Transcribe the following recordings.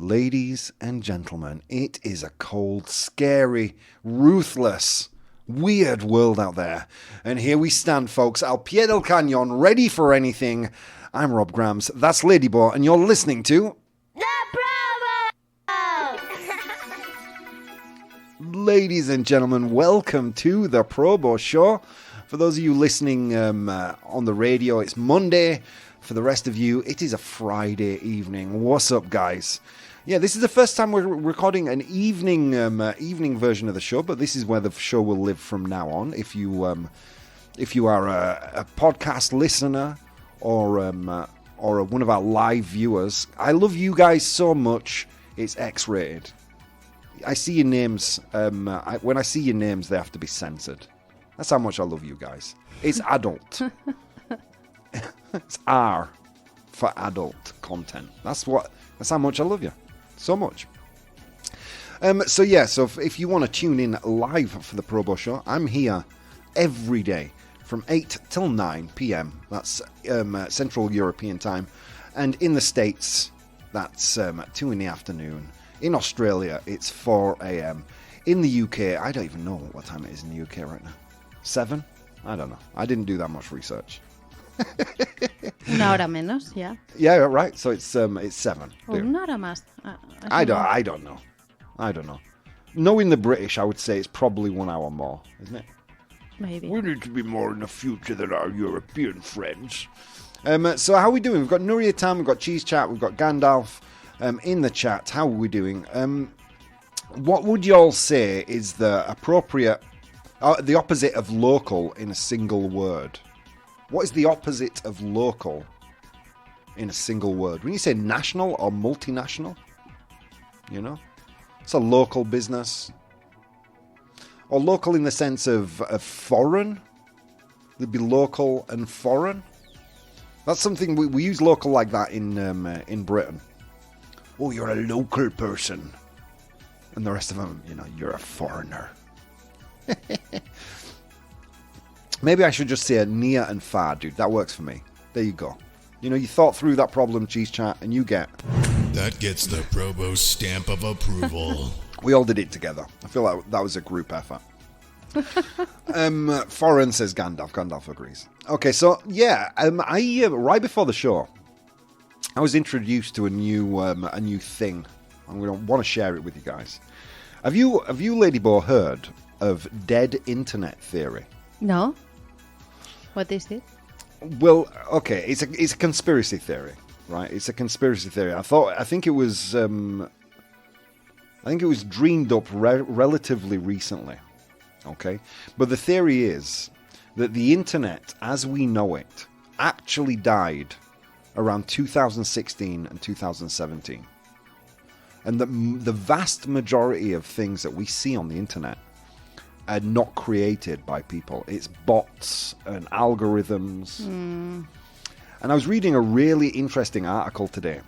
Ladies and gentlemen, it is a cold, scary, ruthless, weird world out there. And here we stand, folks, al pie del cañón, ready for anything. I'm Rob Grams, that's Ladybot, and you're listening to... The Promo! Ladies and gentlemen, welcome to The Probo Show. For those of you listening on the radio, it's Monday. For the rest of you, it is a Friday evening. What's up, guys? Yeah, this is the first time we're recording an evening version of the show, but this is where the show will live from now on. If you are a podcast listener or one of our live viewers, I love you guys so much. It's X-rated. I see your names. When I see your names, they have to be censored. That's how much I love you guys. It's adult. It's R for adult content. That's how much I love you. So much. So if you want to tune in live for the Probo Show, I'm here every day from 8 till 9 p.m. That's Central European time. And in the States, that's 2 in the afternoon. In Australia, it's 4 a.m. In the UK, I don't even know what time it is in the UK right now. 7? I don't know. I didn't do that much research. Una hora menos, yeah. Yeah, right. So it's 7. Una hora más. I don't know. Knowing the British, I would say it's probably 1 hour more, isn't it? Maybe. We need to be more in the future than our European friends. So how are we doing? We've got Nuria Tam, we've got Cheese Chat, we've got Gandalf in the chat. How are we doing? What would you all say is the appropriate, the opposite of local in a single word? What is the opposite of local in a single word? When you say national or multinational, you know, it's a local business. Or local in the sense of foreign. There'd be local and foreign. That's something we use local like that in Britain. Oh, you're a local person. And the rest of them, you know, you're a foreigner. Maybe I should just say near and far, dude. That works for me. There you go. You know, you thought through that problem, Cheese Chat, and you get... That gets the Probo stamp of approval. We all did it together. I feel like that was a group effort. Foreign says Gandalf. Gandalf agrees. Okay, so, yeah. I right before the show, I was introduced to a new thing. I'm going to want to share it with you guys. Have you Ladybot, heard of dead internet theory? No. What is it? Well, okay, it's a conspiracy theory, right? It's a conspiracy theory. I think it was dreamed up relatively recently. Okay, but the theory is that the internet, as we know it, actually died around 2016 and 2017, and that the vast majority of things that we see on the internet are not created by people. It's bots and algorithms. And I was reading a really interesting article today,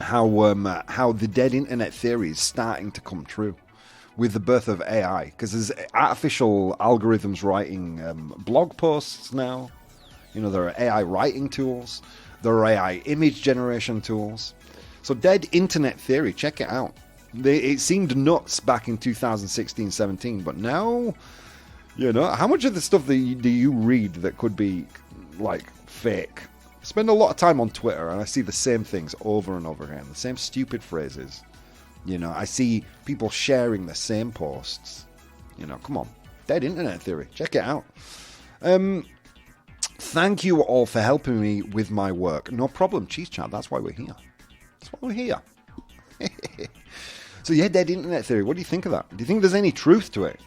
how the dead internet theory is starting to come true with the birth of AI, because there's artificial algorithms writing blog posts now. You know, there are AI writing tools, there are AI image generation tools. So dead internet theory, check it out. It seemed nuts back in 2016-17, but now, you know, how much of the stuff do you read that could be, like, fake? I spend a lot of time on Twitter, and I see the same things over and over again, the same stupid phrases. You know, I see people sharing the same posts. You know, come on. Dead internet theory. Check it out. Thank you all for helping me with my work. No problem, Cheese Chat. That's why we're here. That's why we're here. So yeah, dead internet theory. What do you think of that? Do you think there's any truth to it?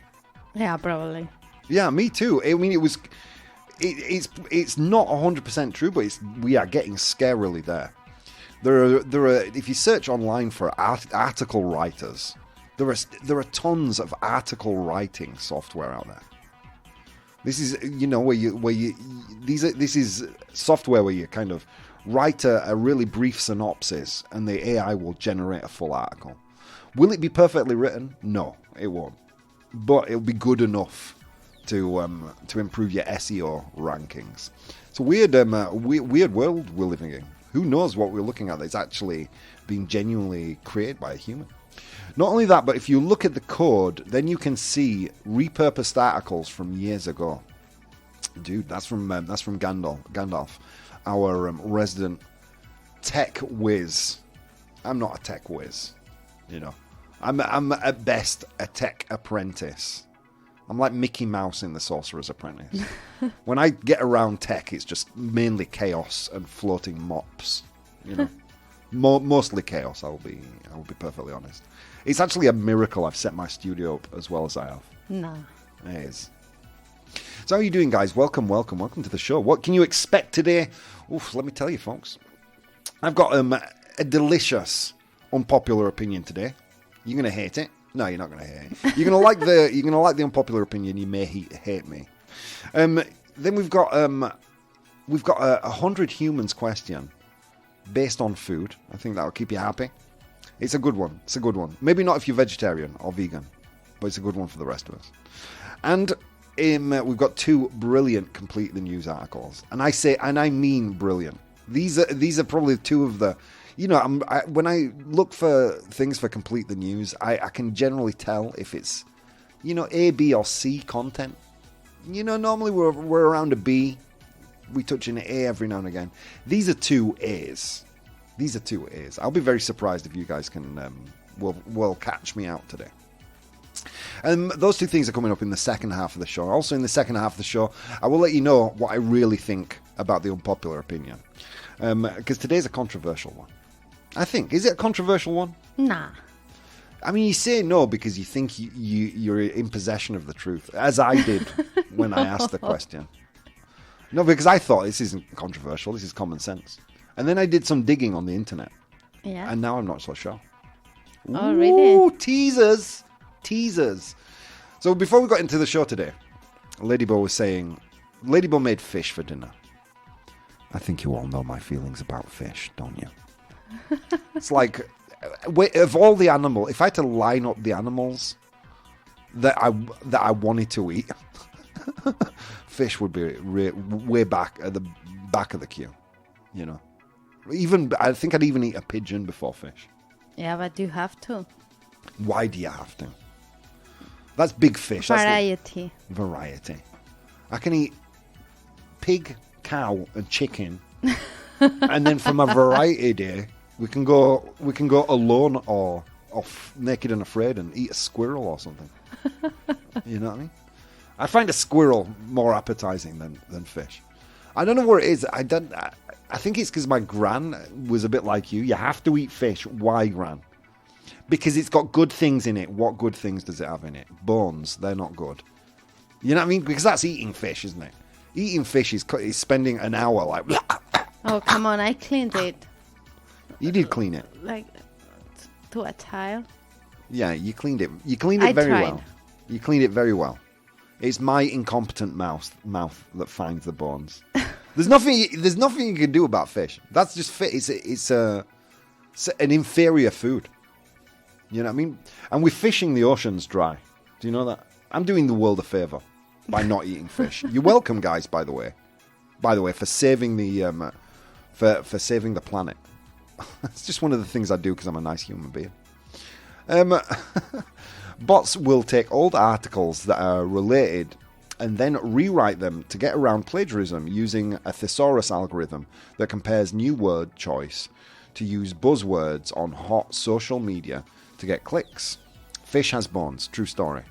Yeah, probably. Yeah, me too. I mean, it's not 100% true, but we are getting scarily there. There are. If you search online for article writers, there are tons of article writing software out there. This is, you know, this is software where you kind of write a really brief synopsis, and the AI will generate a full article. Will it be perfectly written? No, it won't. But it'll be good enough to improve your SEO rankings. It's a weird world we're living in. Who knows what we're looking at that's actually being genuinely created by a human? Not only that, but if you look at the code, then you can see repurposed articles from years ago. Dude, that's from Gandalf, our resident tech whiz. I'm not a tech whiz, you know. I'm at best a tech apprentice. I'm like Mickey Mouse in The Sorcerer's Apprentice. When I get around tech, it's just mainly chaos and floating mops, you know. Mostly chaos. I will be perfectly honest. It's actually a miracle I've set my studio up as well as I have. No. It is. So how are you doing, guys? Welcome to the show. What can you expect today? Oof, let me tell you, folks. I've got a delicious unpopular opinion today. You're gonna hate it. No, you're not gonna hate it. You're gonna like the unpopular opinion. You may hate me. Then we've got a 100 humans question based on food. I think that'll keep you happy. It's a good one. Maybe not if you're vegetarian or vegan, but it's a good one for the rest of us. And we've got 2 brilliant Complete the News articles, and I mean brilliant. These are probably 2 of the, you know, when I look for things for Complete the News, I can generally tell if it's, you know, A, B, or C content. You know, normally we're around a B. We touch an A every now and again. These are 2 A's. I'll be very surprised if you guys can will catch me out today. Those 2 things are coming up in the second half of the show. Also in the second half of the show, I will let you know what I really think about the unpopular opinion. Because today's a controversial one. I think. Is it a controversial one? Nah. I mean, you say no because you think you're in possession of the truth, as I did when I asked the question. No, because I thought this isn't controversial, this is common sense. And then I did some digging on the internet. Yeah. And now I'm not so sure. Oh, really? Ooh, teasers. So before we got into the show today, Ladybo was saying, Ladybo made fish for dinner. I think you all know my feelings about fish, don't you? It's like, of all the animals, if I had to line up the animals that I wanted to eat, fish would be way back at the back of the queue, you know. I think I'd even eat a pigeon before fish. Yeah, but you have to. Why do you have to? That's big fish. Variety. That's variety. I can eat pig, cow, and chicken, and then from a variety day, we can go alone or naked and afraid and eat a squirrel or something. You know what I mean? I find a squirrel more appetizing than fish. I don't know what it is. I think it's because my gran was a bit like you. You have to eat fish. Why, gran? Because it's got good things in it. What good things does it have in it? Bones. They're not good. You know what I mean? Because that's eating fish, isn't it? Eating fish is spending an hour like... Oh, come on. I cleaned it. You did clean it. Like, to a tile. Yeah, you cleaned it. You cleaned it very well. You cleaned it very well. It's my incompetent mouth that finds the bones. There's nothing you can do about fish. That's just fit. It's an inferior food. You know what I mean? And we're fishing the oceans dry. Do you know that? I'm doing the world a favor by not eating fish. You're welcome, guys. By the way, for saving the for saving the planet. It's just one of the things I do because I'm a nice human being. Bots will take old articles that are related and then rewrite them to get around plagiarism using a thesaurus algorithm that compares new word choice to use buzzwords on hot social media to get clicks. Fish has bones. True story.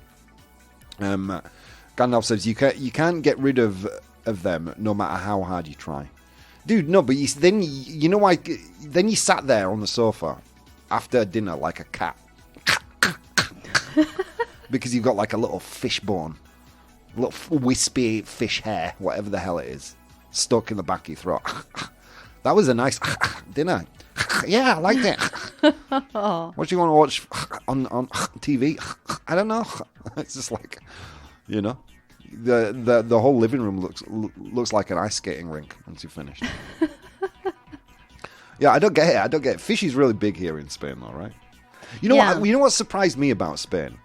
Gandalf says you can't get rid of them no matter how hard you try. Dude, no, but then you sat there on the sofa after dinner like a cat. Because you've got like a little fish bone, a little wispy fish hair, whatever the hell it is, stuck in the back of your throat. That was a nice dinner. Yeah, I liked it. What do you want to watch on TV? I don't know. It's just like, you know, the whole living room looks like an ice skating rink once you've finished. Yeah, I don't get it. Fish is really big here in Spain, though, right? You know what? You know what surprised me about Spain?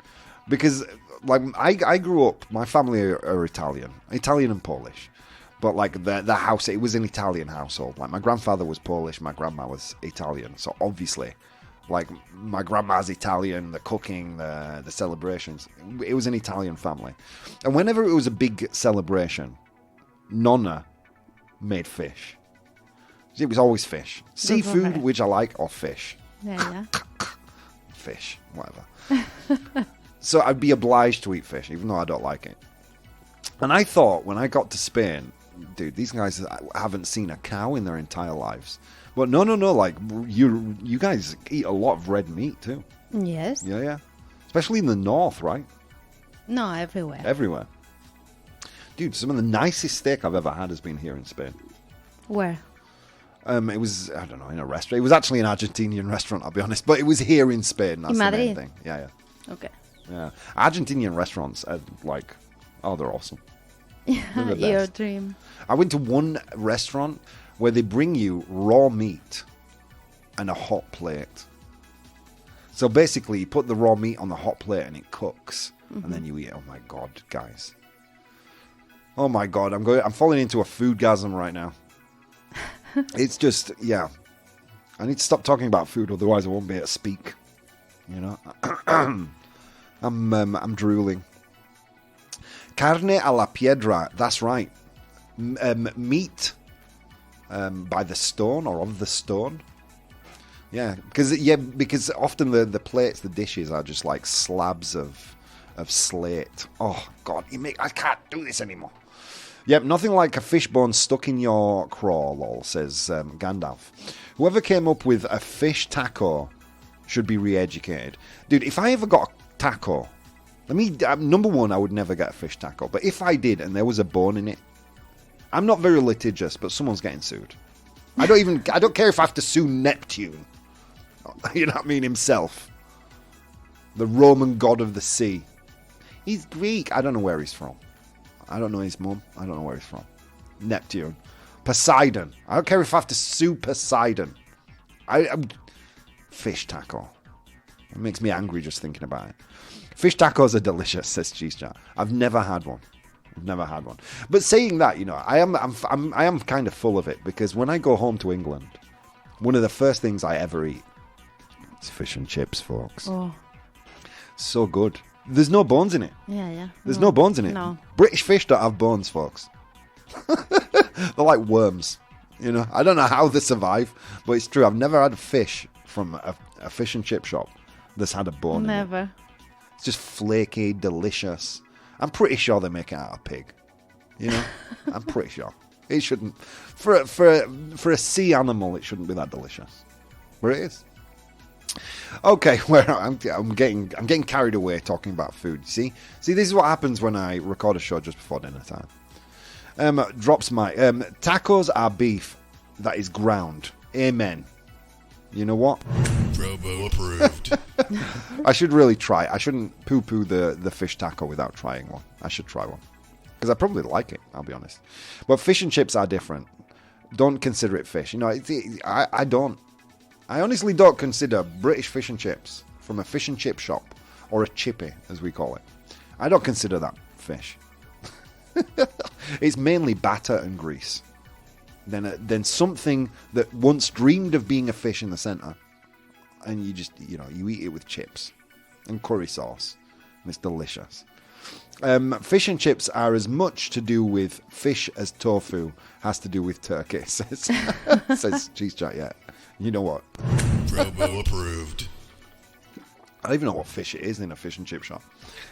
Because like I grew up, my family are Italian and Polish, But like the house, it was an Italian household. Like my grandfather was Polish, my grandma was Italian. So obviously, like my grandma's Italian, the cooking, the celebrations, it was an Italian family. And whenever it was a big celebration, Nonna made fish. It was always fish. Seafood, which I like, or fish. Yeah. Fish, whatever. So I'd be obliged to eat fish, even though I don't like it. And I thought when I got to Spain, dude, these guys haven't seen a cow in their entire lives. But no, like you guys eat a lot of red meat too. Yes. Yeah. Especially in the north, right? No, everywhere. Everywhere. Dude, some of the nicest steak I've ever had has been here in Spain. Where? It was, I don't know, in a restaurant. It was actually an Argentinian restaurant, I'll be honest. But it was here in Spain. That's the main thing. Yeah. Okay. Yeah. Argentinian restaurants are like, oh, they're awesome. They're the Your best. dream. I went to one restaurant where they bring you raw meat and a hot plate. So basically, you put the raw meat on the hot plate and it cooks, and then you eat it. Oh my god, guys! Oh my god, I'm falling into a foodgasm right now. It's just, yeah. I need to stop talking about food, otherwise I won't be able to speak. You know, I'm drooling. Carne a la piedra. That's right. Meat by the stone or of the stone. Yeah, because often the plates, the dishes are just like slabs of slate. Oh God, I can't do this anymore. Yep, nothing like a fish bone stuck in your craw, lol, says Gandalf. Whoever came up with a fish taco should be re-educated. Dude, if I ever got a taco, number one, I would never get a fish taco. But if I did and there was a bone in it, I'm not very litigious, but someone's getting sued. I don't care if I have to sue Neptune. You know what I mean? Himself. The Roman god of the sea. He's Greek. I don't know where he's from. I don't know his mum. I don't know where he's from. Neptune. Poseidon. I don't care if I have to sue Poseidon. Fish taco. It makes me angry just thinking about it. Fish tacos are delicious, says Cheese Chat. I've never had one. But saying that, you know, I am kind of full of it, because when I go home to England, one of the first things I ever eat is fish and chips, folks. Oh. So good. There's no bones in it. Yeah. There's no bones in it. No. British fish don't have bones, folks. They're like worms. You know, I don't know how they survive, but it's true. I've never had a fish from a fish and chip shop that's had a bone in it. Never. It's just flaky, delicious. I'm pretty sure they make it out of pig. You know, I'm pretty sure it shouldn't. For a sea animal, it shouldn't be that delicious, but it is. Okay, where I'm getting carried away talking about food. See, this is what happens when I record a show just before dinner time. Drops my tacos are beef that is ground. Amen. You know what? Probo approved. I should really try. I shouldn't poo-poo the fish taco without trying one. I should try one, because I probably like it, I'll be honest. But fish and chips are different. Don't consider it fish. You know, I don't. I honestly don't consider British fish and chips from a fish and chip shop, or a chippy, as we call it. I don't consider that fish. It's mainly batter and grease. Then something that once dreamed of being a fish in the centre, and you just, you know, you eat it with chips and curry sauce, and it's delicious. Fish and chips are as much to do with fish as tofu has to do with turkey, says Cheese Chat. Yeah, you know what? Probo approved. I don't even know what fish it is in a fish and chip shop.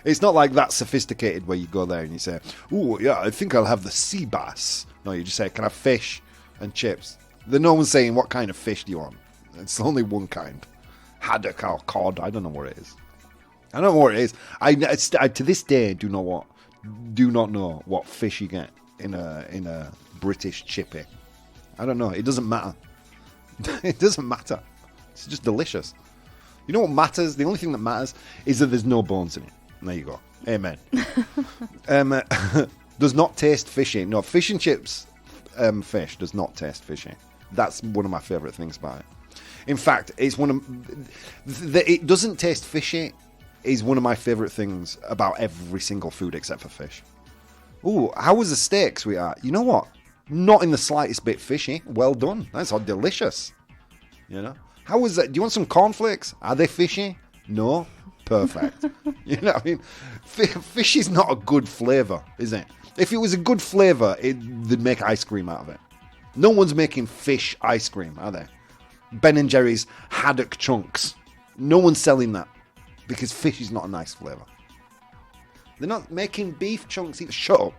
It's not like that sophisticated where you go there and you say, "Oh yeah, I think I'll have the sea bass." No, you just say, "Can I have fish and chips?" Then no one's saying, "What kind of fish do you want?" It's only one kind. Haddock or cod. I don't know what it is. I don't know what it is. I to this day do not know what fish you get in a British chippy. I don't know. It doesn't matter. It doesn't matter. It's just delicious. You know what matters? The only thing that matters is that there's no bones in it. There you go. Amen. Does not taste fishy. No, fish and chips fish does not taste fishy. That's one of my favourite things about it. In fact, it's one of it doesn't taste fishy is one of my favourite things about every single food except for fish. Ooh, how was the steak, sweetheart? You know what? Not in the slightest bit fishy. Well done. That's all delicious. You know? How was that? Do you want some cornflakes? Are they fishy? No? Perfect. You know what I mean? Fish is not a good flavour, is it? If it was a good flavour, they'd make ice cream out of it. No one's making fish ice cream, are they? Ben & Jerry's haddock chunks. No one's selling that because fish is not a nice flavour. They're not making beef chunks either. Shut up.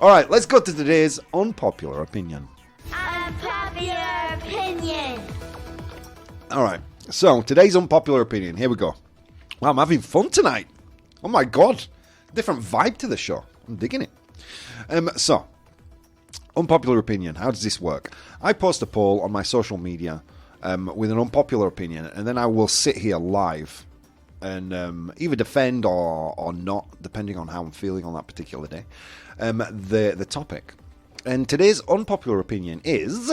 All right, let's go to today's unpopular opinion. Unpopular opinion. All right, so today's unpopular opinion. Here we go. Wow, I'm having fun tonight. Oh my God. Different vibe to the show. I'm digging it. So, unpopular opinion. How does this work? I post a poll on my social media with an unpopular opinion, and then I will sit here live and either defend or not, depending on how I'm feeling on that particular day, the topic. And today's unpopular opinion is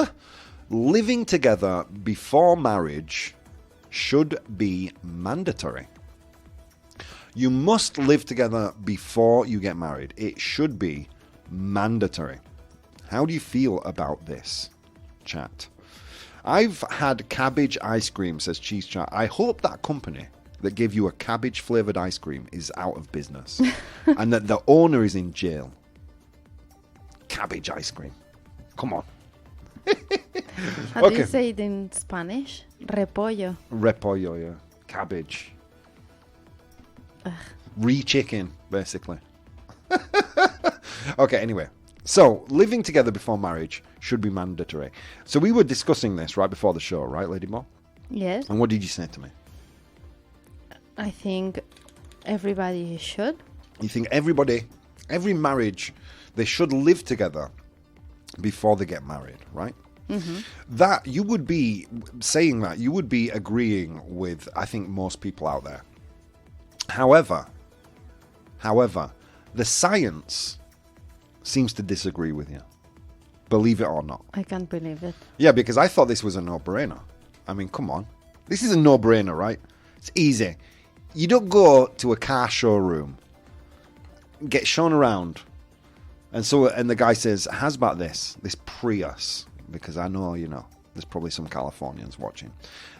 living together before marriage should be mandatory. You must live together before you get married. It should be mandatory. How do you feel about this, chat? I've had cabbage ice cream, says Cheese Chat. I hope that company that gave you a cabbage flavoured ice cream is out of business and that the owner is in jail. Cabbage ice cream. Come on. How do you say it in Spanish? Repollo. Repollo, yeah. Cabbage. Re-chicken, basically. Okay, anyway. So, living together before marriage should be mandatory. So we were discussing this right before the show, right, Lady Mo? Yes. And what did you say to me? I think everybody should. You think every marriage, they should live together before they get married, right? Mm-hmm. That, you would be saying that, you would be agreeing with, I think, most people out there. However, the science seems to disagree with you. Believe it or not. I can't believe it. Yeah, because I thought this was a no-brainer. I mean, come on. This is a no-brainer, right? It's easy. You don't go to a car showroom, get shown around, and the guy says, how's about this Prius? Because I know, there's probably some Californians watching.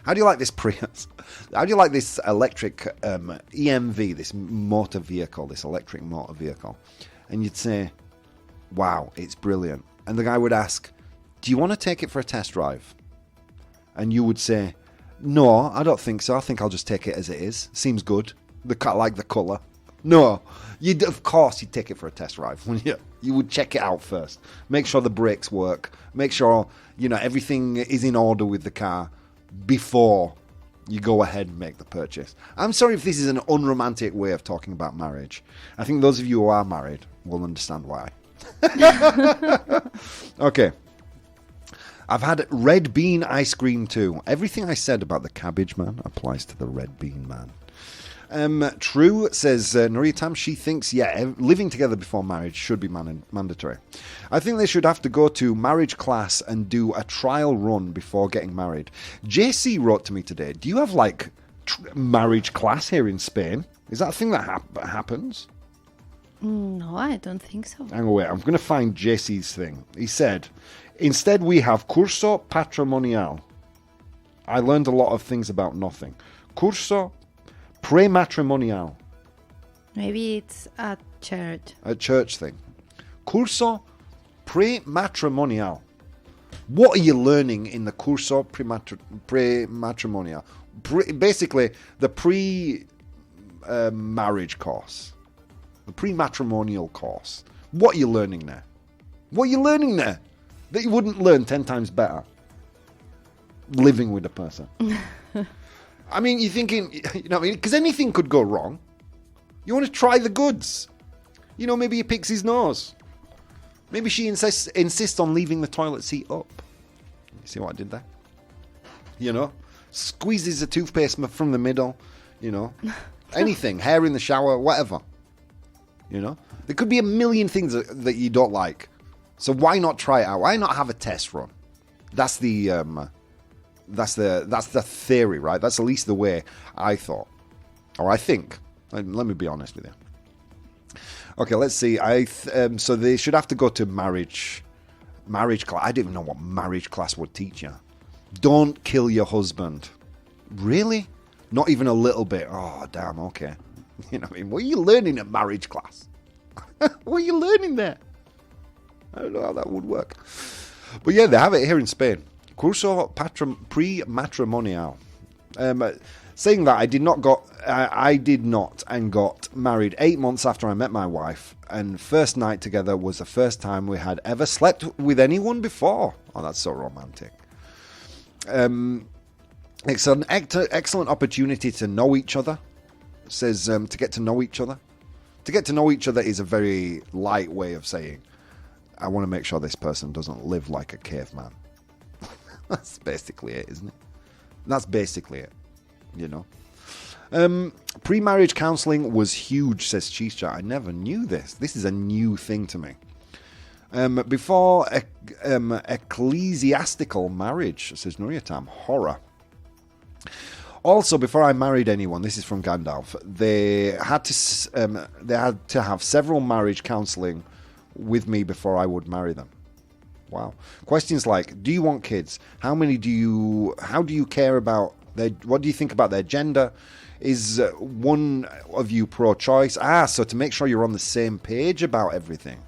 How do you like this Prius? How do you like this electric EMV, this motor vehicle, this electric motor vehicle? And you'd say, wow, it's brilliant. And the guy would ask, do you want to take it for a test drive? And you would say, no, I don't think so. I think I'll just take it as it is. Seems good. Like the colour. No, of course you'd take it for a test drive. You would check it out first. Make sure the brakes work. Make sure, everything is in order with the car before you go ahead and make the purchase. I'm sorry if this is an unromantic way of talking about marriage. I think those of you who are married will understand why. Okay. I've had red bean ice cream too. Everything I said about the cabbage man applies to the red bean man. True, says Nuritam, she thinks, living together before marriage should be mandatory. I think they should have to go to marriage class and do a trial run before getting married. JC wrote to me today, do you have marriage class here in Spain? Is that a thing that happens? No, I don't think so. Hang on, wait, I'm going to find JC's thing. He said, instead we have curso patrimonial. I learned a lot of things about nothing. Curso prematrimonial. Maybe it's at church. A church thing. Curso prematrimonial. What are you learning in the curso prematrimonial? Basically, the pre-marriage course. The pre-matrimonial course. What are you learning there? What are you learning there that you wouldn't learn 10 times better living with a person? I mean, you're thinking, because anything could go wrong. You want to try the goods. Maybe he picks his nose. Maybe she insists on leaving the toilet seat up. You see what I did there? Squeezes the toothpaste from the middle. Anything, hair in the shower, whatever. There could be a million things that you don't like. So why not try it out? Why not have a test run? That's the theory, right? That's at least the way I thought, or I think. Let me be honest with you. Okay, let's see. So they should have to go to marriage class. I don't even know what marriage class would teach you. Don't kill your husband. Really? Not even a little bit. Oh, damn. Okay. You know what I mean? What are you learning at marriage class? What are you learning there? I don't know how that would work. But yeah, they have it here in Spain. Curso pre-matrimonial. Saying that, I did not and got married 8 months after I met my wife, and first night together was the first time we had ever slept with anyone before. Oh, that's so romantic. It's an excellent opportunity to know each other. It says to get to know each other. To get to know each other is a very light way of saying, I want to make sure this person doesn't live like a caveman. That's basically it, isn't it? That's basically it. You know, pre-marriage counselling was huge, says Chisha. I never knew this. This is a new thing to me. Before ecclesiastical marriage, says Nuriatam. Horror. Also, before I married anyone, this is from Gandalf, they had to have several marriage counselling with me before I would marry them. Wow. Questions like, do you want kids? How do you care about what do you think about their gender? Is one of you pro-choice? So to make sure you're on the same page about everything.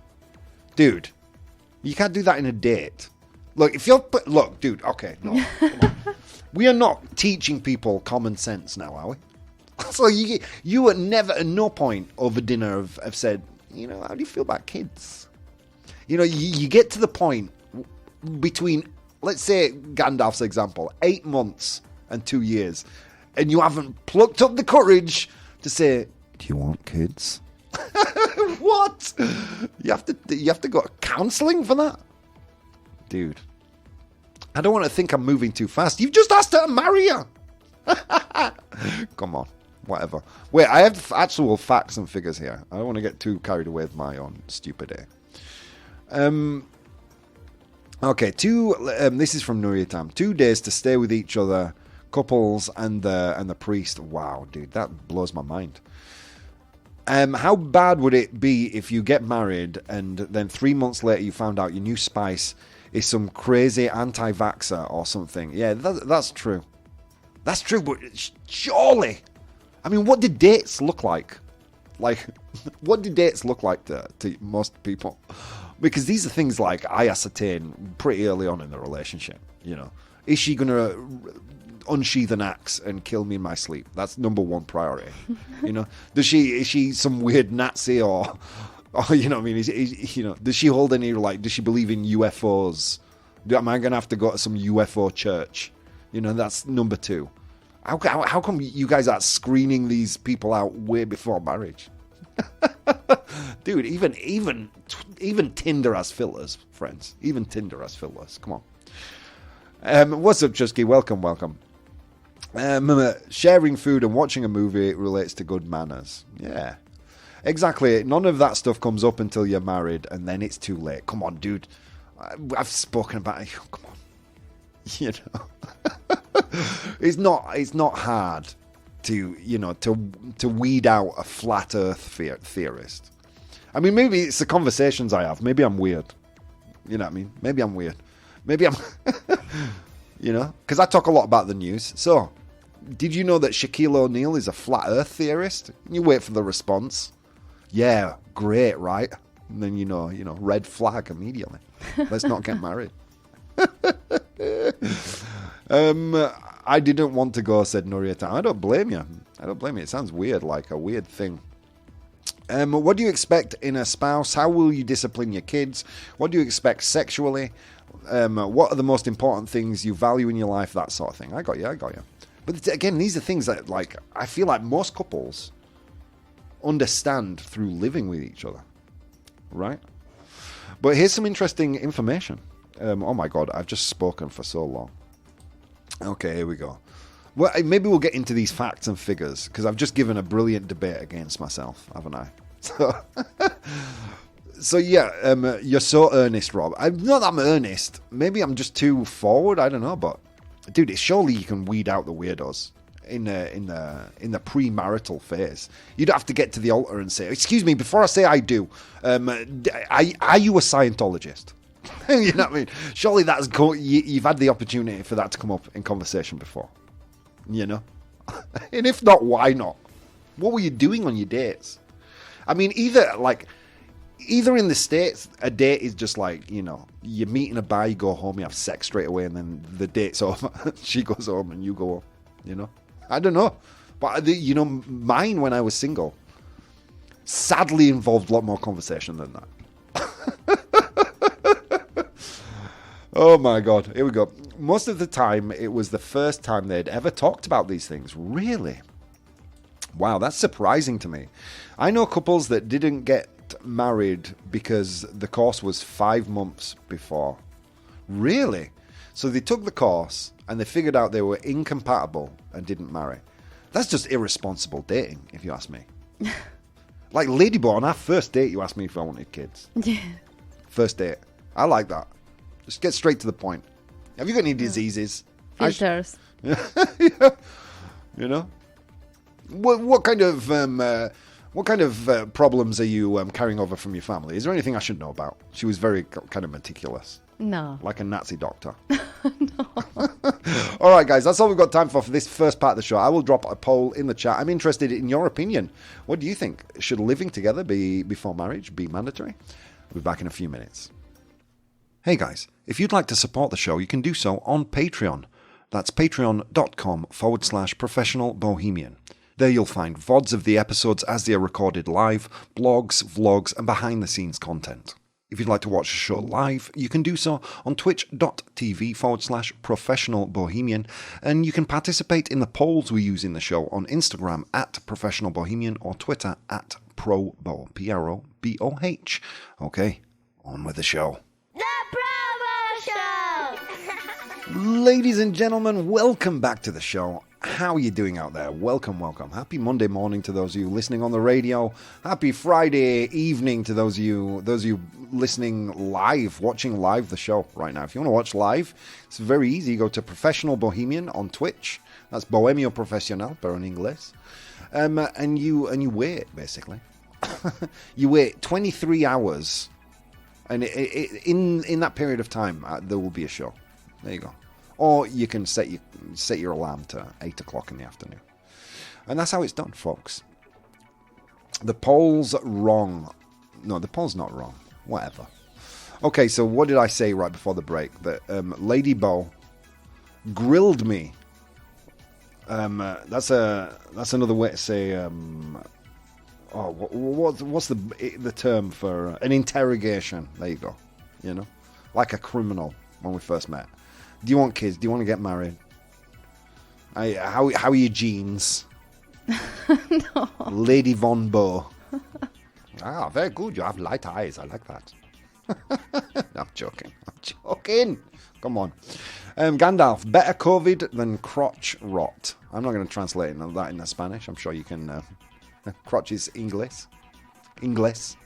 Dude, you can't do that in a date. Look, dude, okay, no. We are not teaching people common sense now, are we? So you at no point over dinner have said, you know, how do you feel about kids? You know, you get to the point between, let's say, Gandalf's example, 8 months and 2 years, and you haven't plucked up the courage to say, do you want kids? What? You have to go to counselling for that? Dude, I don't want to think I'm moving too fast. You've just asked her to marry you. Come on, whatever. Wait, I have actual facts and figures here. I don't want to get too carried away with my own stupid Okay, this is from Nuriatam. 2 days to stay with each other, couples and the priest. Wow, dude, that blows my mind. How bad would it be if you get married and then 3 months later you found out your new spice is some crazy anti-vaxxer or something? Yeah, that's true. That's true, but surely, I mean, what did dates look like? Like, what did dates look like to most people? Because these are things like I ascertain pretty early on in the relationship. You know, is she gonna unsheath an axe and kill me in my sleep? That's number one priority. You know, is she some weird Nazi or you know what I mean? Does she hold any, like, does she believe in UFOs? Am I gonna have to go to some UFO church? You know, that's number two. How come you guys are screening these people out way before marriage? Dude, even Tinder has filters, friends. Even Tinder has filters. Come on. What's up, Chusky? Welcome. Sharing food and watching a movie relates to good manners. Yeah, exactly. None of that stuff comes up until you're married, and then it's too late. Come on, dude. I've spoken about it. Come on. You know, it's not hard to weed out a flat Earth theorist. I mean, maybe it's the conversations I have. Maybe I'm weird. You know what I mean? Maybe I'm weird. Maybe I'm, you know, because I talk a lot about the news. So, did you know that Shaquille O'Neal is a flat Earth theorist? You wait for the response. Yeah, great, right? And then you know, red flag immediately. Let's not get married. I didn't want to go, said Nuriata. I don't blame you. It sounds weird, like a weird thing. What do you expect in a spouse? How will you discipline your kids? What do you expect sexually? What are the most important things you value in your life? That sort of thing. I got you. But again, these are things that, like, I feel like most couples understand through living with each other, right? But here's some interesting information. Oh my God, I've just spoken for so long. Okay, here we go. Well, maybe we'll get into these facts and figures, because I've just given a brilliant debate against myself, haven't I? So yeah, you're so earnest, Rob. I'm not that I'm earnest. Maybe I'm just too forward. I don't know, but dude, surely you can weed out the weirdos. in the premarital phase. You'd have to get to the altar and say, "Excuse me, before I say I do, are you a Scientologist?" You know what I mean? Surely you've had the opportunity for that to come up in conversation before, you know. And if not, why not? What were you doing on your dates? I mean, either in the States, a date is just like, you know, you meet in a bar, you go home, you have sex straight away, and then the date's over. She goes home and you go home, you know? I don't know. But, you know, mine when I was single sadly involved a lot more conversation than that. Oh my God, here we go. Most of the time, it was the first time they'd ever talked about these things. Really? Wow, that's surprising to me. I know couples that didn't get married because the course was 5 months before. Really? So they took the course and they figured out they were incompatible and didn't marry. That's just irresponsible dating, if you ask me. Like Ladyboy, on our first date, you asked me if I wanted kids. Yeah. First date. I like that. Just get straight to the point. Have you got any diseases? Filters. Yeah. You know? What kind of problems are you carrying over from your family? Is there anything I should know about? She was very kind of meticulous. No. Like a Nazi doctor. No. All right, guys, that's all we've got time for this first part of the show. I will drop a poll in the chat. I'm interested in your opinion. What do you think? Should living together before marriage be mandatory? We'll be back in a few minutes. Hey, guys, if you'd like to support the show, you can do so on Patreon. That's patreon.com/professional bohemian. There you'll find VODs of the episodes as they are recorded live, blogs, vlogs, and behind-the-scenes content. If you'd like to watch the show live, you can do so on twitch.tv/professional bohemian, and you can participate in the polls we use in the show on Instagram @professional bohemian or Twitter @probo, PROBOH. Okay, on with the show. The Promo Show! Ladies and gentlemen, welcome back to the show. How are you doing out there? Welcome, welcome. Happy Monday morning to those of you listening on the radio. Happy Friday evening to those of you listening live, watching live the show right now. If you want to watch live, it's very easy. You go to Professional Bohemian on Twitch. That's Bohemio Profesional, pero en inglés. And you wait, basically. You wait 23 hours. And in that period of time, there will be a show. There you go. Or you can set your alarm to 8 o'clock in the afternoon. And that's how it's done, folks. The poll's wrong. No, the poll's not wrong. Whatever. Okay, so what did I say right before the break? That Lady Bo grilled me. That's another way to say... what's the term for an interrogation? There you go. You know? Like a criminal when we first met. Do you want kids? Do you want to get married? How are your genes? No. Lady Von Bo. Very good. You have light eyes. I like that. No, I'm joking. Come on. Gandalf, better COVID than crotch rot. I'm not going to translate that into Spanish. I'm sure you can. Crotch is English. Ingles.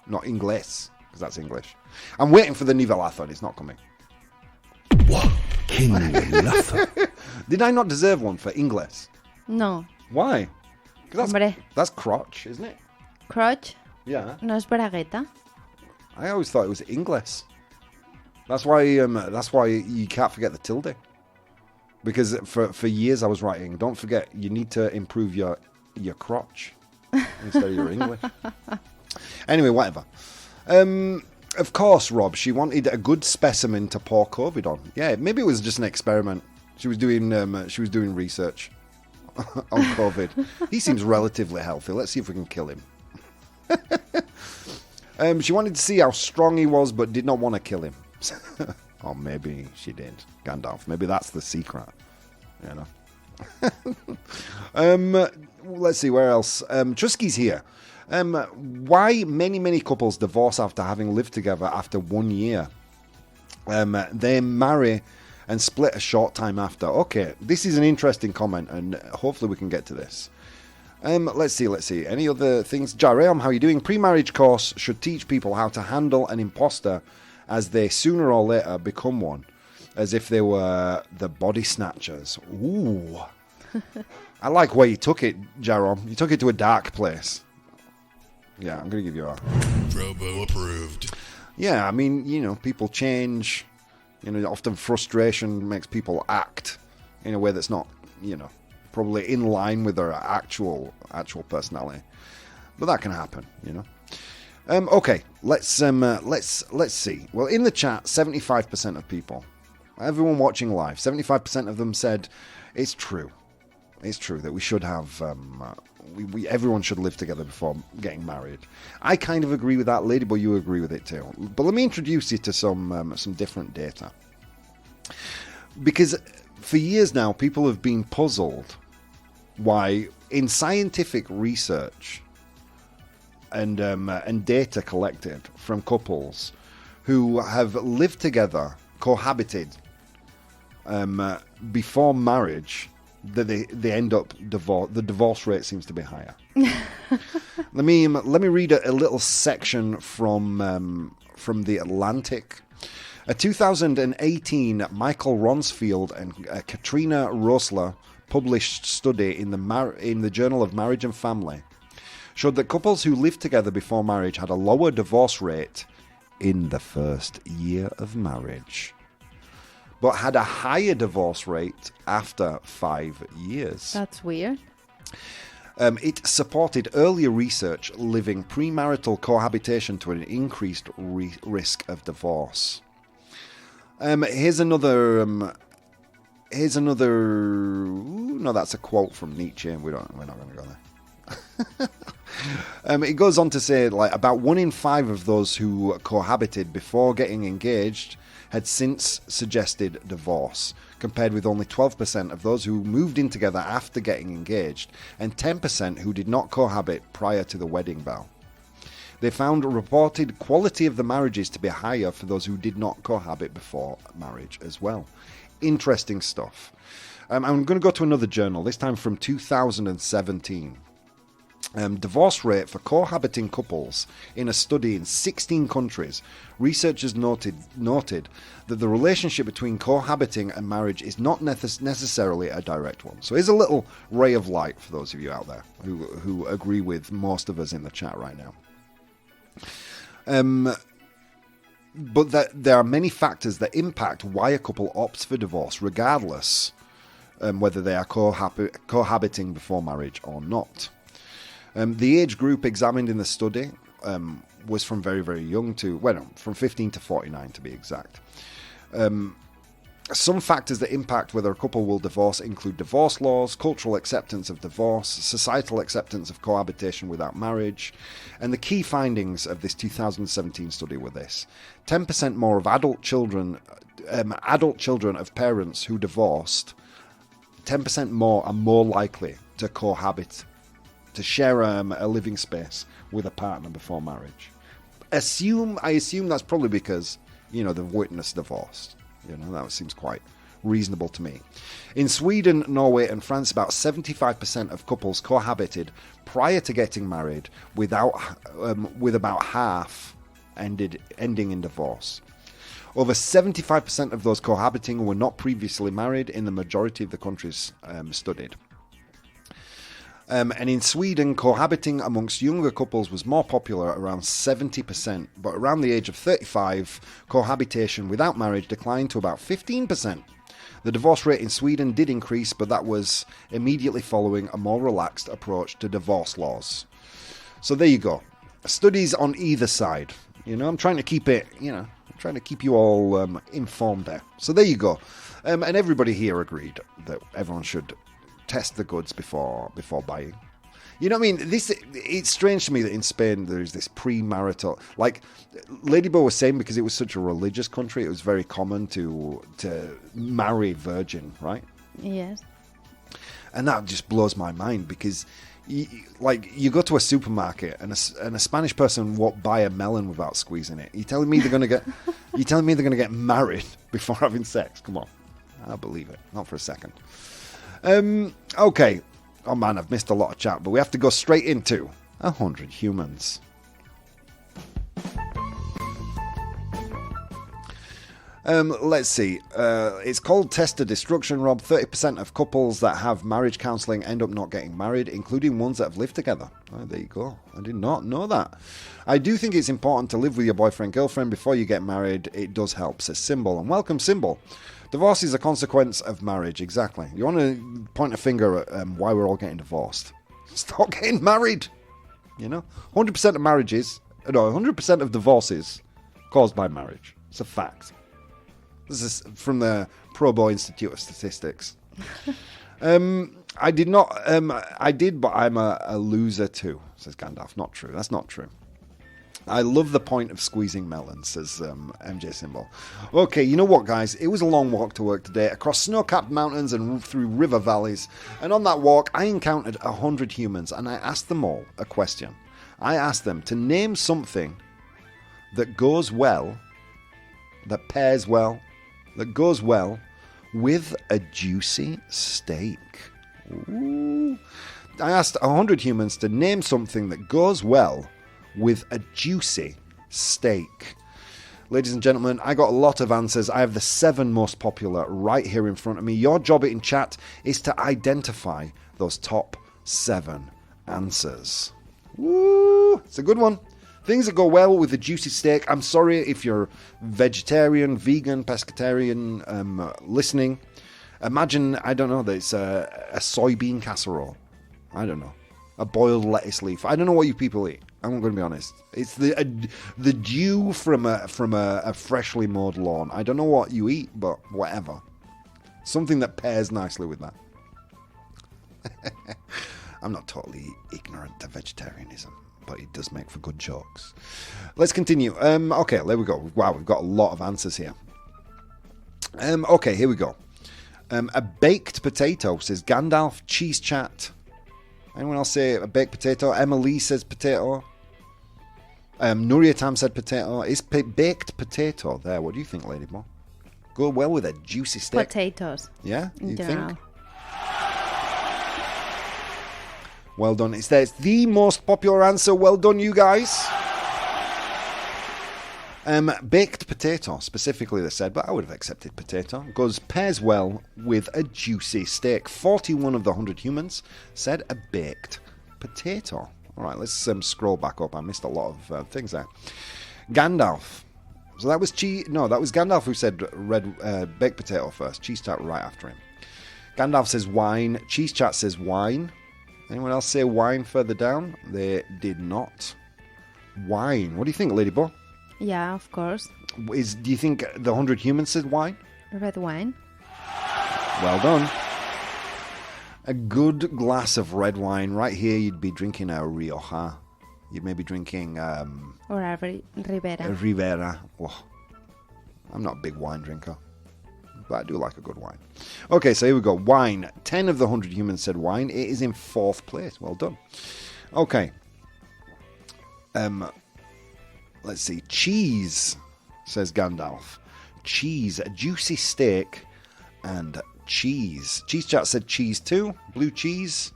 Not Ingles, because that's English. I'm waiting for the Nivelathon. It's not coming. What? King Luther. Did I not deserve one for Ingles? No. Why? Hombre. That's crotch, isn't it? Crotch Yeah. no es bragueta. I always thought it was Ingles. That's why you can't forget the tilde. Because for years I was writing, don't forget, you need to improve your crotch instead of your English. Anyway, whatever. Of course, Rob, she wanted a good specimen to pour COVID on. Yeah, maybe it was just an experiment. She was doing research on COVID. He seems relatively healthy. Let's see if we can kill him. She wanted to see how strong he was, but did not want to kill him. Or maybe she did. Gandalf. Maybe that's the secret. You know. Let's see, where else? Trusky's here. Why many couples divorce after having lived together after 1 year? They marry and split a short time after. Okay, this is an interesting comment, and hopefully we can get to this. Let's see. Any other things? Jaream, how are you doing? Pre-marriage course should teach people how to handle an imposter as they sooner or later become one, as if they were the body snatchers. Ooh. I like where you took it, Jerome. You took it to a dark place. Yeah, I'm going to give you a... Probo approved. Yeah, I mean, people change. Often frustration makes people act in a way that's not, probably in line with their actual personality. But that can happen, Okay, let's see. Well, in the chat, 75% of people, everyone watching live, 75% of them said it's true. It's true that we should have everyone should live together before getting married. I kind of agree with that. Ladyboy, you agree with it too. But let me introduce you to some different data. Because for years now, people have been puzzled why in scientific research and data collected from couples who have lived together, cohabited before marriage, that they end up divorced. The divorce rate seems to be higher. Let me read a little section from the Atlantic. A 2018 Michael Ronsfield and Katrina Rosler published study in the Journal of Marriage and Family showed that couples who lived together before marriage had a lower divorce rate in the first year of marriage, but had a higher divorce rate after 5 years. That's weird. It supported earlier research linking premarital cohabitation to an increased risk of divorce. Here's another. No, that's a quote from Nietzsche. We're not going to go there. It goes on to say, about 1 in 5 of those who cohabited before getting engaged had since suggested divorce, compared with only 12% of those who moved in together after getting engaged, and 10% who did not cohabit prior to the wedding bell. They found reported quality of the marriages to be higher for those who did not cohabit before marriage as well. Interesting stuff. I'm going to go to another journal, this time from 2017. Divorce rate for cohabiting couples in a study in 16 countries. Researchers noted that the relationship between cohabiting and marriage is not necessarily a direct one. So here's a little ray of light for those of you out there who agree with most of us in the chat right now. But there are many factors that impact why a couple opts for divorce, regardless whether they are cohabiting before marriage or not. The age group examined in the study was from very, very young from 15 to 49 to be exact. Some factors that impact whether a couple will divorce include divorce laws, cultural acceptance of divorce, societal acceptance of cohabitation without marriage, and the key findings of this 2017 study were this: 10% more of adult children of parents who divorced, 10% more are more likely to cohabit, to share a living space with a partner before marriage. I assume that's probably because, they've witnessed divorce. That seems quite reasonable to me. In Sweden, Norway, and France, about 75% of couples cohabited prior to getting married, with about half ending in divorce. Over 75% of those cohabiting were not previously married in the majority of the countries studied. And in Sweden, cohabiting amongst younger couples was more popular, around 70%, but around the age of 35, cohabitation without marriage declined to about 15%. The divorce rate in Sweden did increase, but that was immediately following a more relaxed approach to divorce laws. So there you go. Studies on either side. I'm trying to keep it, I'm trying to keep you all informed there. So there you go. And everybody here agreed that everyone should test the goods before buying. You know what I mean? It's strange to me that in Spain there's this premarital, like Ladybird was saying, because it was such a religious country, it was very common to marry virgin, right? Yes. And that just blows my mind, because you go to a supermarket and a Spanish person won't buy a melon without squeezing it. You telling me they're going to get married before having sex? Come on, I believe it. Not for a second. Okay. Oh man, I've missed a lot of chat, but we have to go straight into 100 humans. Let's see. It's called tester destruction, Rob. 30% of couples that have marriage counselling end up not getting married, including ones that have lived together. Oh, there you go. I did not know that. I do think it's important to live with your boyfriend, girlfriend before you get married. It does help, says Symbol. And welcome, Symbol. Divorce is a consequence of marriage, exactly. You want to point a finger at why we're all getting divorced. Stop getting married. 100% of marriages, 100% of divorces caused by marriage. It's a fact. This is from the Probo Institute of Statistics. I did not. I did, but I'm a loser too, says Gandalf. Not true. That's not true. I love the point of squeezing melons, says MJ Symbol. Okay, you know what, guys? It was a long walk to work today, across snow-capped mountains and through river valleys. And on that walk, I encountered 100 humans, and I asked them all a question. I asked them to name something that goes well, that pairs well, that goes well with a juicy steak. Ooh. I asked 100 humans to name something that goes well with a juicy steak. Ladies and gentlemen, I got a lot of answers. I have the 7 most popular right here in front of me. Your job in chat is to identify those top 7 answers. Woo! It's a good one. Things that go well with a juicy steak. I'm sorry if you're vegetarian, vegan, pescatarian listening. Imagine, I don't know, that it's a soybean casserole. I don't know. A boiled lettuce leaf. I don't know what you people eat. I'm going to be honest. It's the dew from a freshly mowed lawn. I don't know what you eat, but whatever. Something that pairs nicely with that. I'm not totally ignorant to vegetarianism, but it does make for good jokes. Let's continue. Okay, there we go. Wow, we've got a lot of answers here. Okay, here we go. A baked potato, says Gandalf. Cheese chat. Anyone else say a baked potato? Emily says potato. Nuria Tam said potato. Is baked potato there? What do you think, Ladyball? Go well with a juicy steak. Potatoes. Yeah? You general. think? Well done. It's the most popular answer. Well done, you guys. Baked potato, specifically they said, but I would have accepted potato. Pairs well with a juicy steak. 41 of the 100 humans said a baked potato. All right, let's scroll back up. I missed a lot of things there. Gandalf. So that was that was Gandalf who said baked potato first. Cheese chat right after him. Gandalf says wine. Cheese chat says wine. Anyone else say wine further down? They did not. Wine. What do you think, Ladyball? Yeah, of course. Do you think the 100 humans said wine? Red wine. Well done. A good glass of red wine. Right here, you'd be drinking a Rioja. You'd maybe drinking... or a Ribera. A Ribera. Oh, I'm not a big wine drinker, but I do like a good wine. Okay, so here we go. Wine. 10 of the 100 humans said wine. It is in 4th place. Well done. Okay. Let's see. Cheese, says Gandalf. Cheese. A juicy steak and cheese. Cheese chat said cheese too. Blue cheese.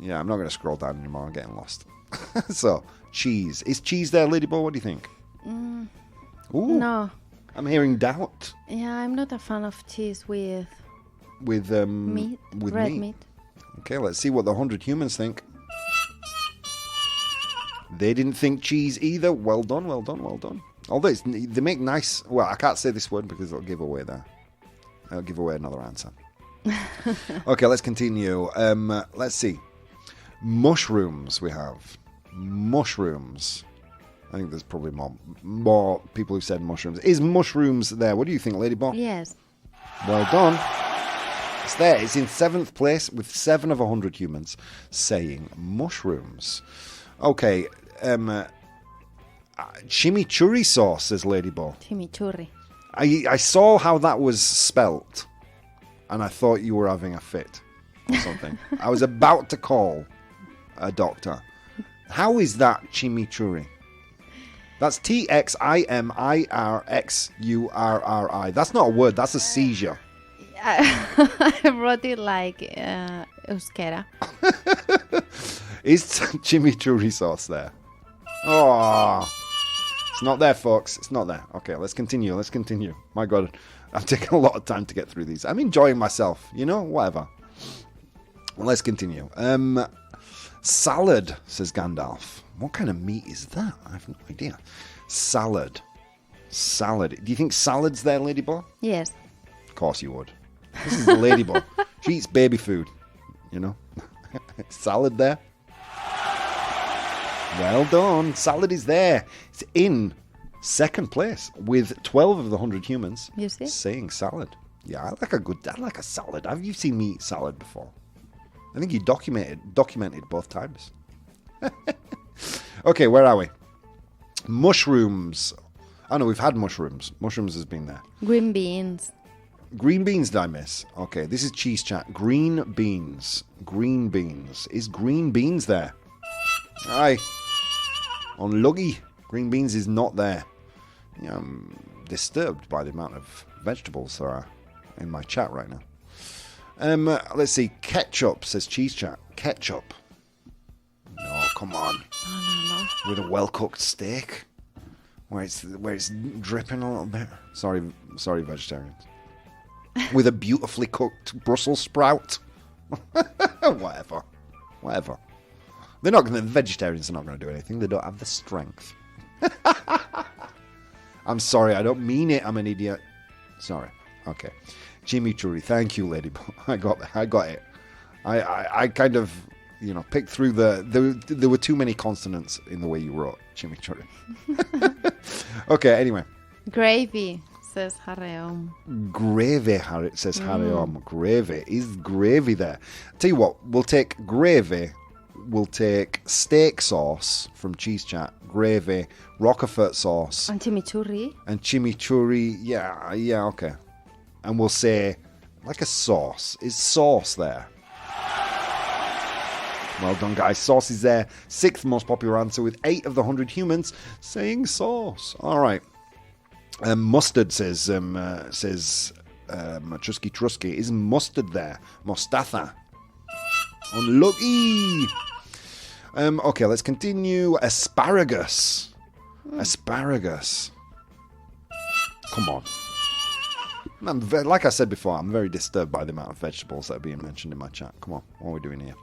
Yeah, I'm not going to scroll down anymore. I'm getting lost. So, cheese. Is cheese there, Ladyball? What do you think? Ooh, no. I'm hearing doubt. Yeah, I'm not a fan of cheese with meat. With red meat. Okay, let's see what the 100 humans think. They didn't think cheese either. Well done, well done, well done. Although they make nice... Well, I can't say this word because it'll give away there. I'll give away another answer. Okay, let's continue. Let's see. Mushrooms we have. Mushrooms. I think there's probably more people who said mushrooms. Is mushrooms there? What do you think, Ladyball? Yes. Well done. It's there. It's in 7th place with 7 of 100 humans saying mushrooms. Okay. Chimichurri sauce, says Ladyball. Chimichurri. I saw how that was spelt, and I thought you were having a fit or something. I was about to call a doctor. How is that chimichurri? That's Tximirxurri. That's not a word. That's a seizure. I wrote it like euskera. Is chimichurri sauce there? Oh. It's not there, folks. It's not there. Okay, let's continue. My God, I'm taking a lot of time to get through these. I'm enjoying myself, whatever. Well, let's continue. Salad, says Gandalf. What kind of meat is that? I have no idea. Salad. Do you think salad's there, Ladybug? Yes. Of course you would. This is the Ladybug. She eats baby food, Salad there. Well done. Salad is there. It's in second place with 12 of the 100 humans You see? saying salad. Yeah, I like a salad. Have you seen me eat salad before? I think you documented both times. Okay, where are we? Mushrooms. Oh no, we've had mushrooms. Mushrooms has been there. Green beans. Green beans did I miss? Okay, this is Cheese Chat. Green beans. Is green beans there? Aye. Unlucky. Green beans is not there. I'm disturbed by the amount of vegetables there are in my chat right now. Let's see. Ketchup, says Cheese Chat. Ketchup. No, come on. No. With a well-cooked steak. Where it's dripping a little bit. Sorry, vegetarians. With a beautifully cooked Brussels sprout. Whatever. The vegetarians are not going to do anything. They don't have the strength. I'm sorry, I don't mean it. I'm an idiot. Sorry. Okay. Chimichurri. Thank you, Ladybug. I got it. I kind of, picked through there were too many consonants in the way you wrote chimichurri. Okay, anyway. Gravy, says Hareom. Gravy, says Hareom. Gravy. Is gravy there? Tell you what, we'll take gravy. We'll take steak sauce from Cheese Chat, gravy, Roquefort sauce. And chimichurri. Yeah, okay. And we'll say, like a sauce. Is sauce there? Well done, guys. Sauce is there. 6th most popular answer with 8 of the 100 humans saying sauce. All right. Mustard, says Trusky Trusky. Is mustard there? Mostatha. Unlucky. Okay, let's continue. Asparagus. Come on. Like I said before, I'm very disturbed by the amount of vegetables that are being mentioned in my chat. Come on, what are we doing here?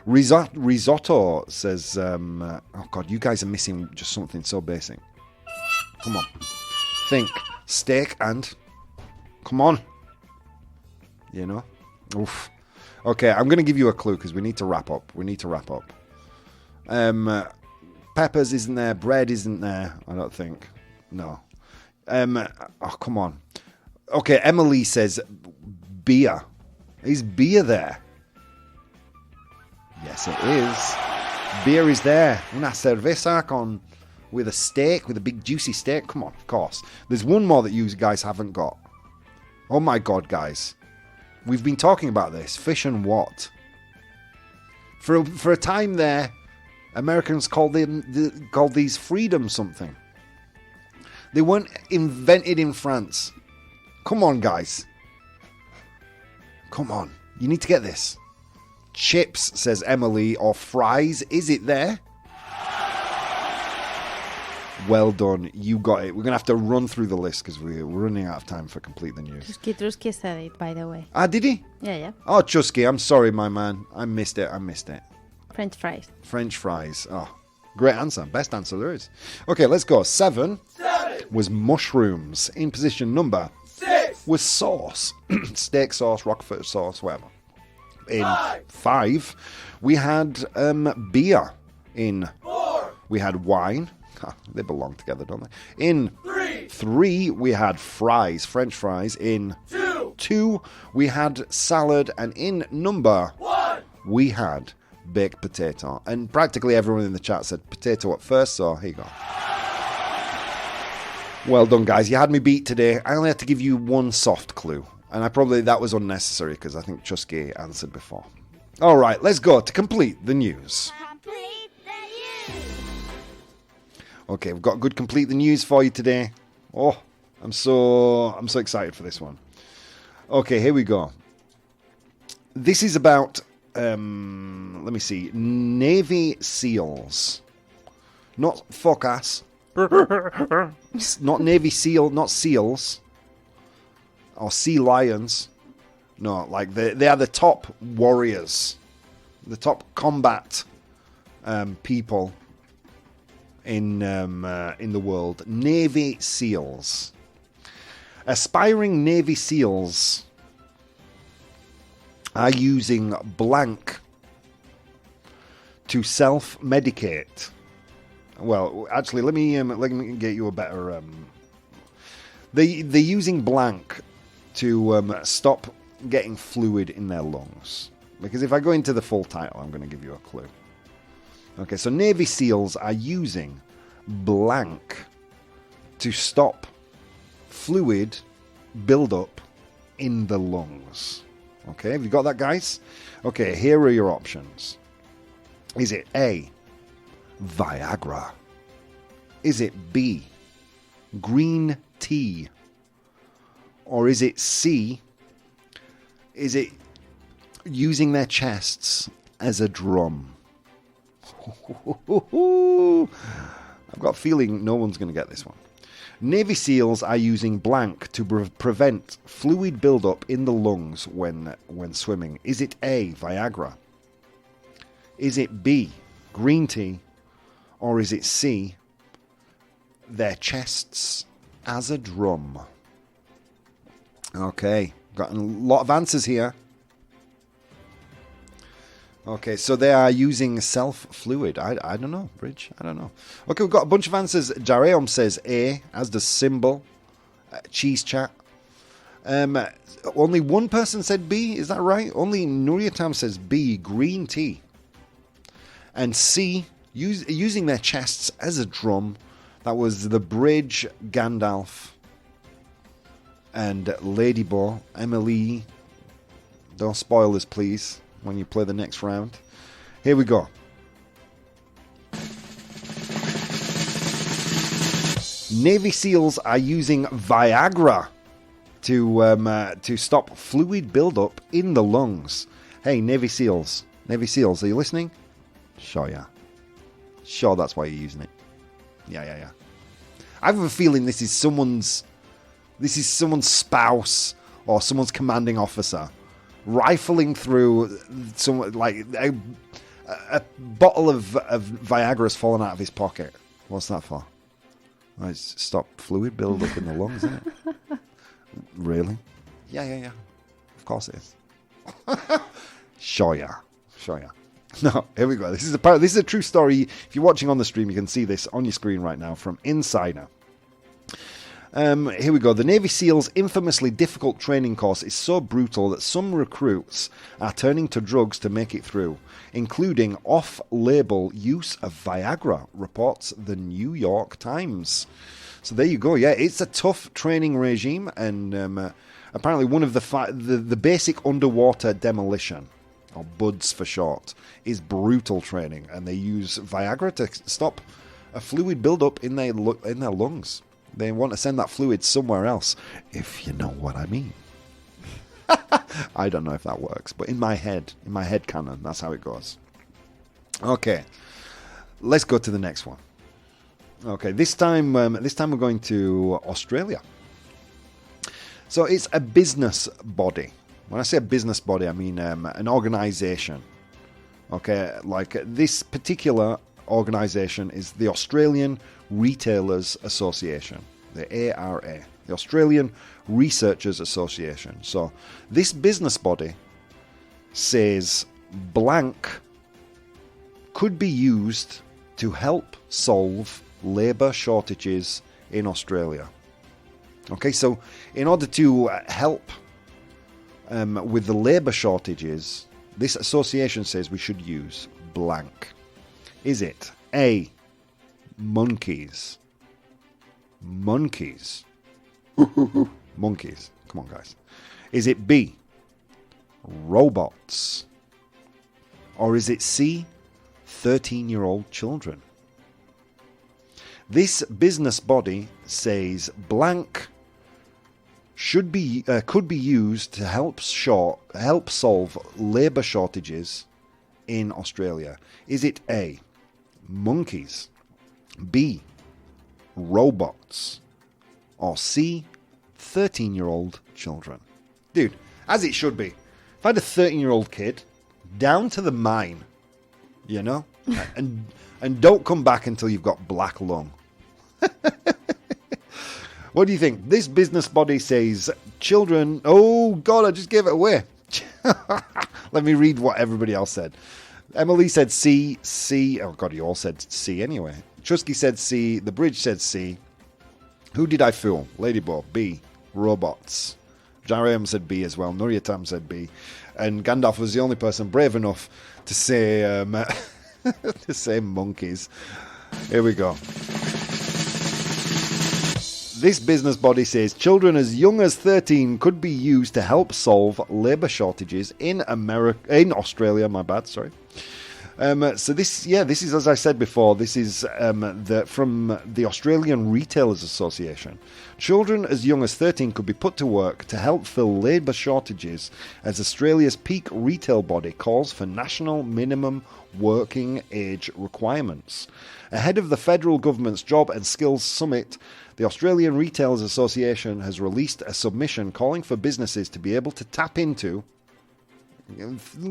Risotto, says... oh, God, you guys are missing just something so basic. Come on. Think. Steak and... Come on. Oof. Okay, I'm going to give you a clue because we need to wrap up. Peppers isn't there. Bread isn't there, I don't think. No. Oh, come on. Okay, Emily says beer. Is beer there? Yes, it is. Beer is there. Una cerveza with a steak, with a big juicy steak. Come on, of course. There's one more that you guys haven't got. Oh my God, guys. We've been talking about this. Fish and what? For a time there, Americans called these freedom something. They weren't invented in France. Come on, guys. Come on. You need to get this. Chips, says Emily, or fries. Is it there? Well done. You got it. We're going to have to run through the list because we're running out of time for Complete the News. Trusky said it, by the way. Ah, did he? Yeah. Oh, Chusky, I'm sorry, my man. I missed it. French fries. Oh, great answer. Best answer there is. Okay, let's go. 7 was mushrooms. In position number 6 was sauce. Steak sauce, Roquefort sauce, whatever. In 5, we had beer. In 4, we had wine. They belong together, don't they? In 3, we had fries, French fries. In 2, we had salad. And in number 1, we had baked potato. And practically everyone in the chat said potato at first, so here you go. Well done, guys. You had me beat today. I only had to give you one soft clue. And that was unnecessary because I think Chusky answered before. All right, let's go to Complete the News. Complete the news. Okay, we've got good Complete the News for you today. Oh, I'm so excited for this one. Okay, here we go. This is about, let me see, Navy SEALs. Not focus, Not Navy SEAL, not SEALs. Or sea lions. No, like they are the top warriors. The top combat people in the world. Navy SEALs. Aspiring Navy SEALs are using blank to self-medicate. Well, actually, let me get you a better. They're using blank to stop getting fluid in their lungs. Because if I go into the full title, I'm going to give you a clue. Okay, so Navy SEALs are using blank to stop fluid buildup in the lungs. Okay, have you got that, guys? Okay, here are your options. Is it A, Viagra? Is it B, green tea? Or is it C, is it using their chests as a drum? I've got a feeling no one's going to get this one. Navy SEALs are using blank to prevent fluid buildup in the lungs when swimming. Is it A, Viagra? Is it B, green tea? Or is it C, their chests as a drum? Okay, got a lot of answers here. Okay, so they are using self-fluid. I don't know, Bridge. I don't know. Okay, we've got a bunch of answers. Jareom says A, as does Symbol. Cheese Chat. Only one person said B, is that right? Only Nuriatam says B, green tea. And C, using their chests as a drum. That was the Bridge, Gandalf, and Ladybo. Emily, don't spoil this, please, when you play the next round. Here we go. Navy SEALs are using Viagra to stop fluid buildup in the lungs. Hey, Navy SEALs, are you listening? Sure, yeah. Sure, that's why you're using it. Yeah. I have a feeling this is someone's spouse or someone's commanding officer rifling through some, like, a bottle of Viagra's fallen out of his pocket. What's that for? Well, it's stop fluid buildup in the lungs, isn't it? Really? Yeah. Of course it is. Sure, yeah. No, here we go. This is a true story. If you're watching on the stream, you can see this on your screen right now from Insider. Here we go. The Navy SEALs' infamously difficult training course is so brutal that some recruits are turning to drugs to make it through, including off-label use of Viagra, reports the New York Times. So there you go. Yeah, it's a tough training regime, and apparently one of the basic underwater demolition, or BUDS for short, is brutal training, and they use Viagra to stop a fluid buildup in their lungs. They want to send that fluid somewhere else, if you know what I mean. I don't know if that works, but in my head canon, that's how it goes. Okay, let's go to the next one. Okay, this time we're going to Australia. So it's a business body. When I say a business body, I mean an organisation. Okay, like this particular organisation is the Australian Retailers Association, the ARA, the Australian Researchers Association. So this business body says blank could be used to help solve labour shortages in Australia. Okay, so in order to help with the labour shortages, this association says we should use blank. Is it A, monkeys? Monkeys. Monkeys. Come on, guys. Is it B, robots? Or is it C, 13-year-old children? This business body says blank could be used to help solve labour shortages in Australia. Is it A, monkeys, B, robots. Or C, 13-year-old children. Dude, as it should be. If I had a 13-year-old kid, down to the mine, you know? and don't come back until you've got black lung. What do you think? This business body says children... Oh, God, I just gave it away. Let me read what everybody else said. Emily said C. Oh, God, you all said C anyway. Chusky said C. The Bridge said C. Who did I fool? Ladybo, B. Robots. Jariam said B as well. Nuryatam said B. And Gandalf was the only person brave enough to say to say monkeys. Here we go. This business body says children as young as 13 could be used to help solve labour shortages in Australia. My bad, sorry. So this is, as I said before, this is from the Australian Retailers Association. Children as young as 13 could be put to work to help fill labour shortages as Australia's peak retail body calls for national minimum working age requirements. Ahead of the federal government's Job and Skills Summit, the Australian Retailers Association has released a submission calling for businesses to be able to tap into...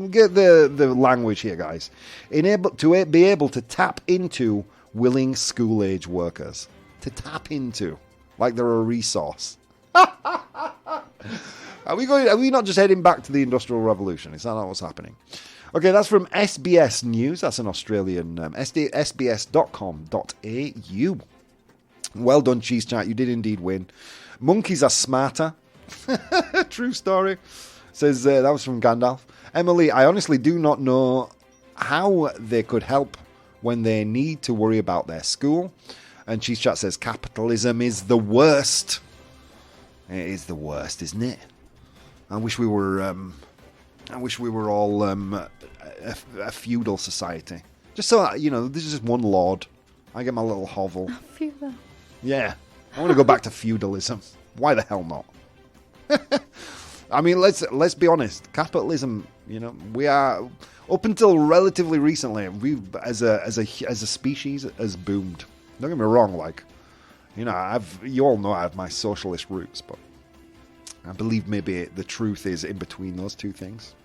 Get the language here, guys. To be able to tap into willing school-age workers. To tap into. Like they're a resource. Are we not just heading back to the Industrial Revolution? Is that not what's happening? Okay, that's from SBS News. That's an Australian... sbs.com.au. Well done, Cheese Chat. You did indeed win. Monkeys are smarter. True story. Says that was from Gandalf. Emily, I honestly do not know how they could help when they need to worry about their school. And Cheese Chat says capitalism is the worst. It is the worst, isn't it? I wish we were all a feudal society. Just so there's just one lord. I get my little hovel. Feudal. Yeah, I want to go back to feudalism. Why the hell not? I mean, let's be honest. Capitalism, we are up until relatively recently. We, as a species, has boomed. Don't get me wrong. You all know I have my socialist roots, but I believe maybe the truth is in between those two things.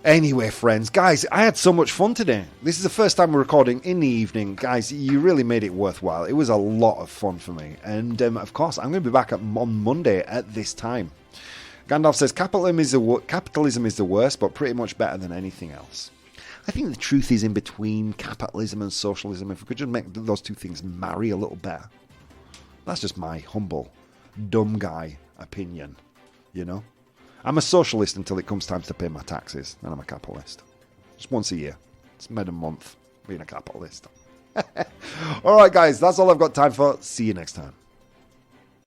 Anyway, friends, guys, I had so much fun today. This is the first time we're recording in the evening. Guys, you really made it worthwhile. It was a lot of fun for me. And, of course, I'm going to be back on Monday at this time. Gandalf says, capitalism is the worst, but pretty much better than anything else. I think the truth is in between capitalism and socialism. If we could just make those two things marry a little better. That's just my humble, dumb guy opinion, I'm a socialist until it comes time to pay my taxes. Then I'm a capitalist. Just once a year. It's made a month being a capitalist. All right, guys. That's all I've got time for. See you next time.